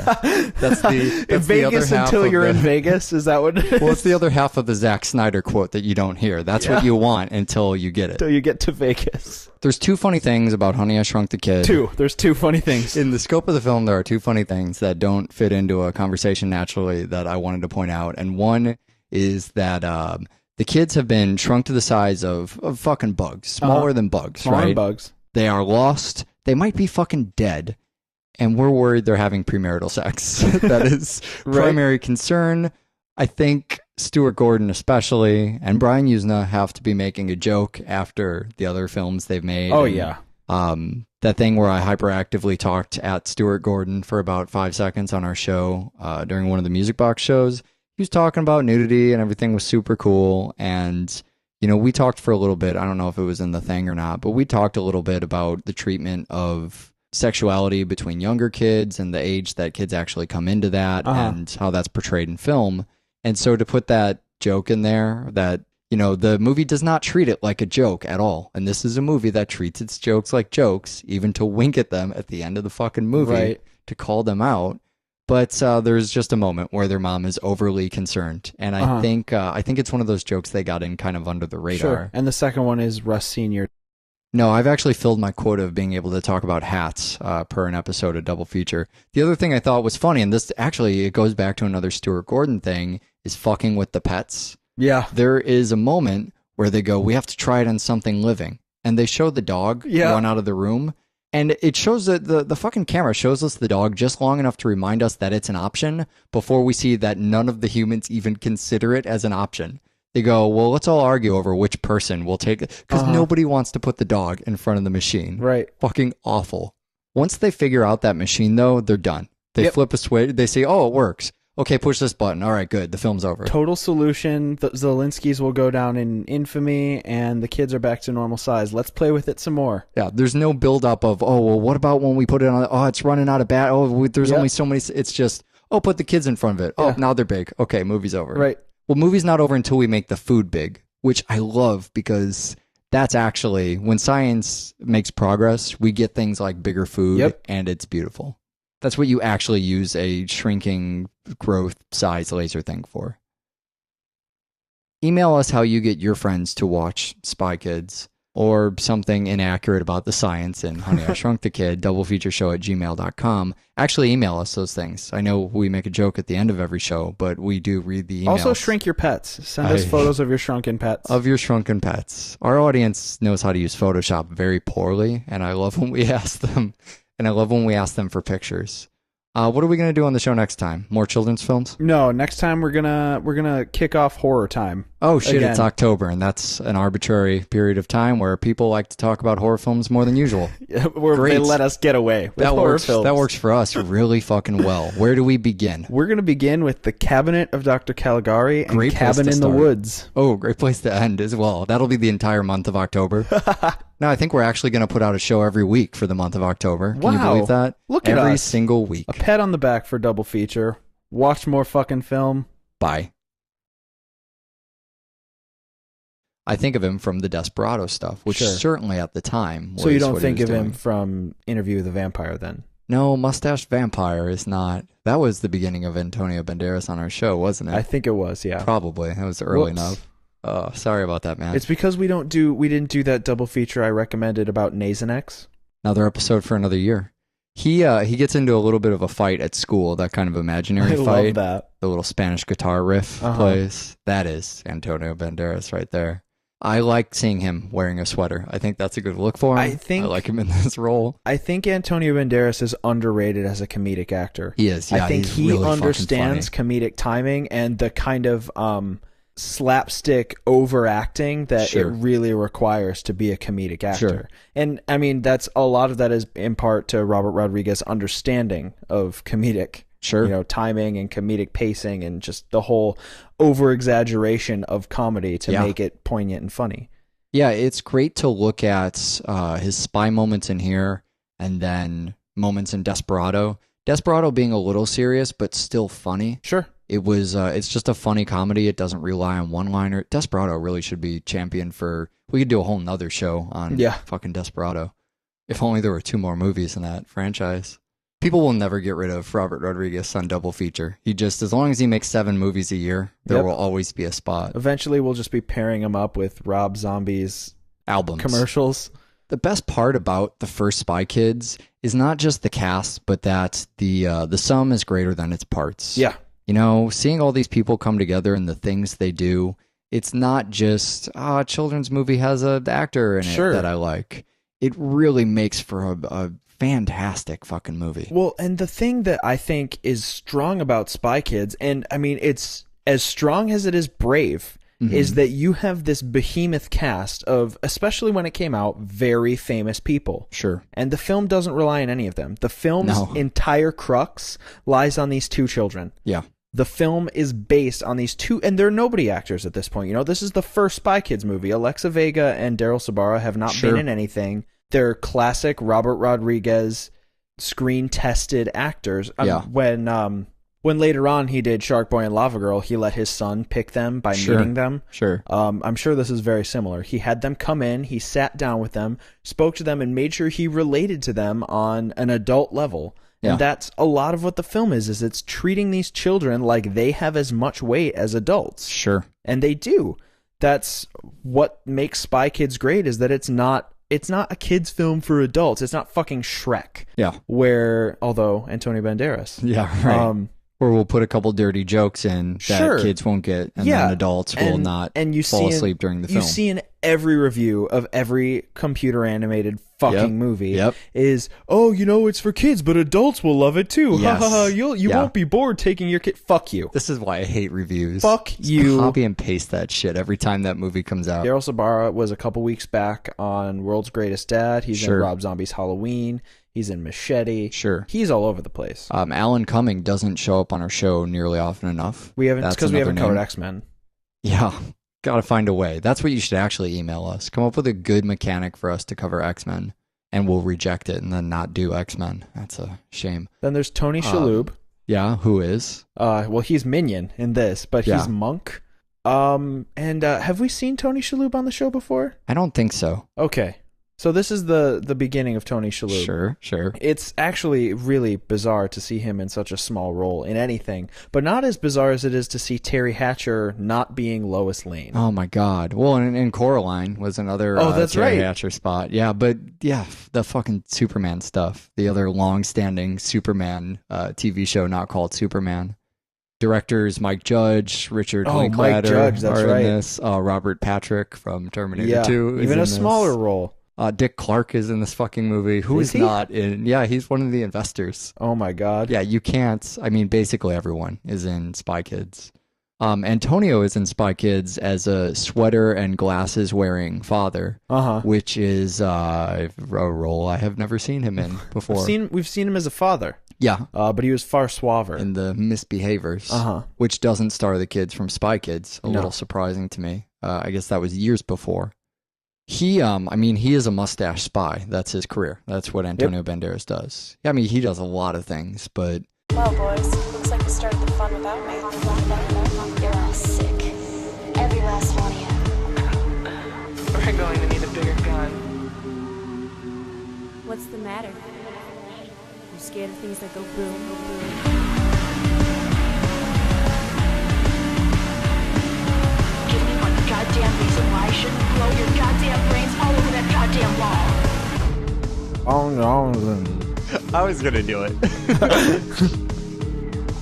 That's Vegas the other half until you're in Vegas. Is that what it is? Well, it's the other half of the Zack Snyder quote that you don't hear. That's what you want until you get it. Until you get to Vegas. There's two funny things about Honey, I Shrunk the Kid. There's two funny things. In the scope of the film, there are two funny things that don't fit into a conversation naturally that I wanted to point out. And one is that the kids have been shrunk to the size of fucking bugs. Smaller than bugs, Smaller right? than bugs. They are lost. They might be fucking dead. And we're worried they're having premarital sex. That is primary concern. I think Stuart Gordon especially and Brian Usna have to be making a joke after the other films they've made. Oh, and, yeah. That thing where I hyperactively talked at Stuart Gordon for about 5 seconds on our show during one of the Music Box shows. He was talking about nudity and everything was super cool. And you know, we talked for a little bit. I don't know if it was in the thing or not, but we talked a little bit about the treatment of sexuality between younger kids and the age that kids actually come into that and how that's portrayed in film. And so to put that joke in there that, you know, the movie does not treat it like a joke at all. And this is a movie that treats its jokes like jokes, even to wink at them at the end of the fucking movie to call them out. But there's just a moment where their mom is overly concerned, and I think it's one of those jokes they got in kind of under the radar. Sure. And the second one is Russ Sr. No, I've actually filled my quota of being able to talk about hats per an episode of Double Feature. The other thing I thought was funny, and this actually it goes back to another Stuart Gordon thing, is fucking with the pets. Yeah, there is a moment where they go, "We have to try it on something living," and they show the dog run out of the room. And it shows that the fucking camera shows us the dog just long enough to remind us that it's an option before we see that none of the humans even consider it as an option. They go, well, let's all argue over which person will take it. Because nobody wants to put the dog in front of the machine. Right. Fucking awful. Once they figure out that machine, though, they're done. They flip a switch. They say, oh, it works. Okay, push this button. All right, good. The film's over. Total solution. The Zelinskis will go down in infamy, and the kids are back to normal size. Let's play with it some more. Yeah, there's no buildup of, oh, well, what about when we put it on? Oh, it's running out of bat. Oh, there's only so many. It's just, oh, put the kids in front of it. Oh, now they're big. Okay, movie's over. Right. Well, movie's not over until we make the food big, which I love because that's actually, when science makes progress, we get things like bigger food, and it's beautiful. That's what you actually use a shrinking growth size laser thing for. email us how you get your friends to watch Spy Kids or something inaccurate about the science in Honey, I Shrunk the Kid, doublefeatureshow@gmail.com. Actually, email us those things. I know we make a joke at the end of every show, but we do read the emails. Also, shrink your pets. Send us photos of your shrunken pets. Of your shrunken pets. Our audience knows how to use Photoshop very poorly, and I love when we ask them. And I love when we ask them for pictures. What are we gonna do on the show next time? More children's films? No, next time we're gonna kick off horror time. Oh shit! Again. It's October, and that's an arbitrary period of time where people like to talk about horror films more than usual. They let us get away with horror films. That works for us really fucking well. Where do we begin? We're gonna begin with The Cabinet of Dr. Caligari and Great Cabin in the Woods. Oh, great place to end as well. That'll be the entire month of October. No, I think we're actually going to put out a show every week for the month of October. Can you believe that? Look at us. Every single week. A pat on the back for double feature. Watch more fucking film. Bye. I think of him from the Desperado stuff, which certainly at the time was So you don't what think he was of him doing. from Interview with the Vampire then? No, Mustache Vampire is not. That was the beginning of Antonio Banderas on our show, wasn't it? I think it was, yeah. Probably. That was early enough. Oh, sorry about that, man. It's because we didn't do that double feature I recommended about Nasonex. Another episode for another year. He gets into a little bit of a fight at school, that kind of imaginary fight. I love that. The little Spanish guitar riff plays. That is Antonio Banderas right there. I like seeing him wearing a sweater. I think that's a good look for him. I like him in this role. I think Antonio Banderas is underrated as a comedic actor. He is, yeah. I think he really understands comedic timing and the kind of slapstick overacting that it really requires to be a comedic actor. Sure. And I mean, that's a lot of that is in part to Robert Rodriguez's understanding of comedic timing and comedic pacing and just the whole over exaggeration of comedy to make it poignant and funny. Yeah, it's great to look at his spy moments in here and then moments in Desperado. Desperado being a little serious but still funny. Sure. It was. It's just a funny comedy. It doesn't rely on one-liner. Desperado really should be championed for. We could do a whole nother show on fucking Desperado. If only there were 2 more movies in that franchise. People will never get rid of Robert Rodriguez on double feature. He just, as long as he makes 7 movies a year, there will always be a spot. Eventually, we'll just be pairing him up with Rob Zombie's albums, commercials. The best part about the first Spy Kids is not just the cast, but that the sum is greater than its parts. Yeah. You know, seeing all these people come together and the things they do, it's not just, a children's movie has an actor in it that I like. It really makes for a fantastic fucking movie. Well, and the thing that I think is strong about Spy Kids, and I mean, it's as strong as it is brave, is that you have this behemoth cast of, especially when it came out, very famous people. Sure. And the film doesn't rely on any of them. The film's entire crux lies on these 2 children. Yeah. The film is based on these 2, and they're nobody actors at this point. You know, this is the first Spy Kids movie. Alexa Vega and Daryl Sabara have not been in anything. They're classic Robert Rodriguez screen-tested actors. When later on he did Shark Boy and Lava Girl, he let his son pick them by meeting them. Sure. I'm sure this is very similar. He had them come in, he sat down with them, spoke to them, and made sure he related to them on an adult level. And that's a lot of what the film is it's treating these children like they have as much weight as adults. Sure. And they do. That's what makes Spy Kids great, is that it's not a kid's film for adults. It's not fucking Shrek. Yeah. Where, although Antonio Banderas. Yeah, right. Or we'll put a couple dirty jokes in that kids won't get, and then adults will not fall asleep during the film. You see in every review of every computer animated fucking movie is, it's for kids, but adults will love it too. Yes. Ha ha ha! You won't be bored taking your kid. Fuck you. This is why I hate reviews. Fuck you. Copy and paste that shit every time that movie comes out. Daryl Sabara was a couple weeks back on World's Greatest Dad. He's in Rob Zombie's Halloween. He's in Machete. Sure. He's all over the place. Alan Cumming doesn't show up on our show nearly often enough. It's because we haven't covered X-Men. Yeah. Gotta find a way. That's what you should actually email us. Come up with a good mechanic for us to cover X-Men, and we'll reject it and then not do X-Men. That's a shame. Then there's Tony Shalhoub. Yeah, who is? Well, he's Minion in this, but he's Monk. And have we seen Tony Shalhoub on the show before? I don't think so. Okay. So this is the beginning of Tony Shalhoub. Sure. It's actually really bizarre to see him in such a small role in anything, but not as bizarre as it is to see Terry Hatcher not being Lois Lane. Oh my God. Well, and Coraline was another that's Terry right. Hatcher spot. Yeah, but yeah, the fucking Superman stuff. The other long-standing Superman TV show not called Superman. Directors Mike Judge, Richard Linklater Mike Judge, that's are right. in this. Robert Patrick from Terminator 2 is even in a this. smaller role. Dick Clark is in this fucking movie. Who is he? not in? Yeah, he's one of the investors. Oh my God. Yeah, you can't. I mean, basically everyone is in Spy Kids. Antonio is in Spy Kids as a sweater and glasses wearing father, which is a role I have never seen him in before. We've seen him as a father. Yeah. But he was far suaver. In the Misbehaviors, which doesn't star the kids from Spy Kids. A little surprising to me. I guess that was years before. He is a mustache spy. That's his career. That's what Antonio Banderas does. Yeah, I mean, he does a lot of things, but... Well, boys, looks like you started the fun without me. You're all sick. Every last one of you. We're going to need a bigger gun. What's the matter? You scared of things that go boom, boom? Give me one goddamn reason why I shouldn't blow your goddamn brains all over that goddamn wall. I was gonna do it.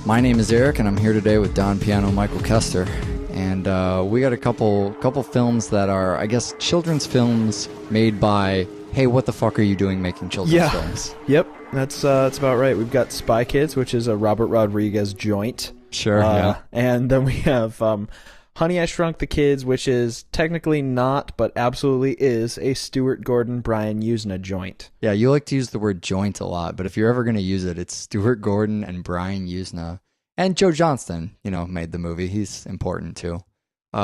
My name is Eric, and I'm here today with Don Piano, Michael Kester, and we got a couple films that are, I guess, children's films made by. Hey, what the fuck are you doing making children's films? Yep, that's about right. We've got Spy Kids, which is a Robert Rodriguez joint. Sure. Yeah. And then we have Honey, I Shrunk the Kids, which is technically not, but absolutely is a Stuart Gordon, Brian Usna joint. Yeah, you like to use the word joint a lot, but if you're ever going to use it, it's Stuart Gordon and Brian Usna. And Joe Johnston, made the movie. He's important too.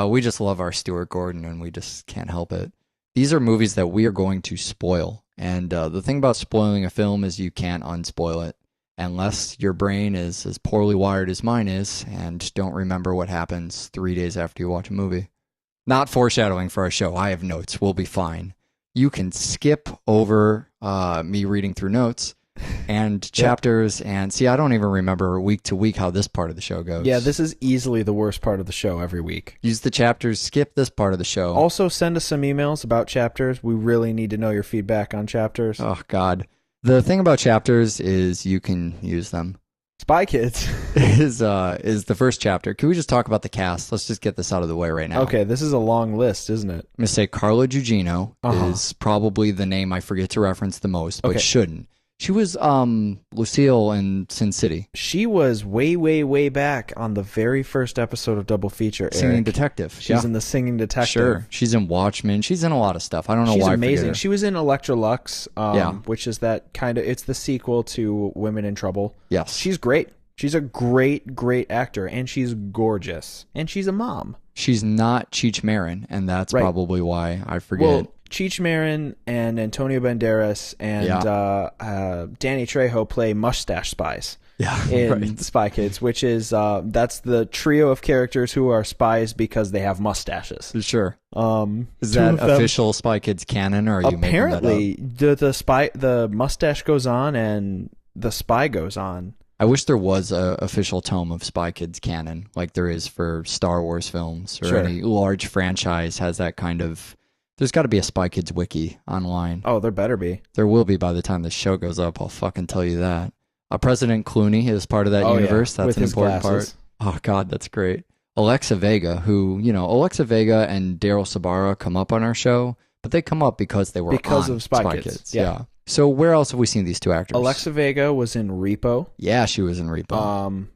We just love our Stuart Gordon, and we just can't help it. These are movies that we are going to spoil. And the thing about spoiling a film is you can't unspoil it. Unless your brain is as poorly wired as mine is and don't remember what happens 3 days after you watch a movie. Not foreshadowing for our show. I have notes. We'll be fine. You can skip over me reading through notes and chapters. And see, I don't even remember week to week how this part of the show goes. Yeah, this is easily the worst part of the show every week. Use the chapters, skip this part of the show. Also, send us some emails about chapters. We really need to know your feedback on chapters. Oh, God. The thing about chapters is you can use them. Spy Kids is the first chapter. Can we just talk about the cast? Let's just get this out of the way right now. Okay, this is a long list, isn't it? I'm going to say Carla Gugino is probably the name I forget to reference the most, but shouldn't. She was Lucille in Sin City. She was way, way, way back on the very first episode of Double Feature, Eric. Singing Detective. She's in The Singing Detective. Sure. She's in Watchmen. She's in a lot of stuff. I don't know why. She's amazing. She was in Electrolux, Yeah. which is that kind of, it's the sequel to Women in Trouble. Yes. She's great. She's a great, great actor, and she's gorgeous. And she's a mom. She's not Cheech Marin, and that's probably why I forget. Well, Cheech Marin and Antonio Banderas and Danny Trejo play mustache spies in Spy Kids, which is that's the trio of characters who are spies because they have mustaches. Sure. Is that official Spy Kids canon, or are you apparently making that up? the mustache goes on and the spy goes on. I wish there was a official tome of Spy Kids canon, like there is for Star Wars films or any large franchise has that kind of. There's got to be a Spy Kids wiki online. Oh, there better be. There will be by the time this show goes up. I'll fucking tell you that. President Clooney is part of that universe. That's with an his important glasses. part. Oh, God, that's great. Alexa Vega, who, Alexa Vega and Daryl Sabara come up on our show, but they come up because they were on of Spy Kids. Yeah. So where else have we seen these two actors? Alexa Vega was in Repo. Yeah, she was in Repo.